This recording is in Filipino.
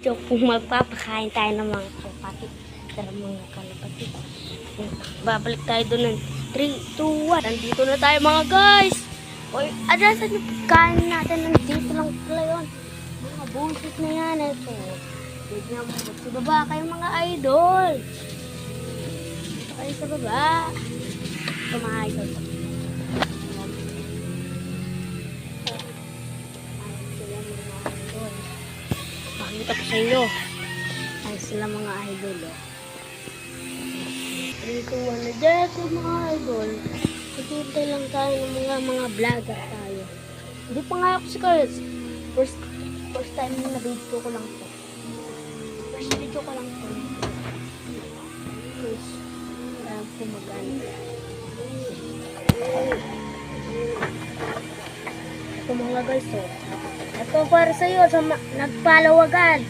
So, kung magpapakain tayo ng mga kalapati, tara mga kalapati. Babalik tayo doon ng 3, 2, 1. Nandito na tayo mga guys. Oy, adrasan yung pagkain natin. Nandito lang pala yun. Mga bullshit na yan. Ito. Tignan mo. Sa baba kayo mga idol. Dito kayo sa baba. Ito mga idol. Makikita ko sa iyo. Ay sila mga idol. Dito na dito mga idol. Hintay lang tayo ng mga vlogger tayo. Hindi pa nga ako si Carlos. First time na video ko lang to. First video ko lang to. Yes. Alam ko mag-ano. Ito mga guys. Ito para sa iyo sa nagfollow agad.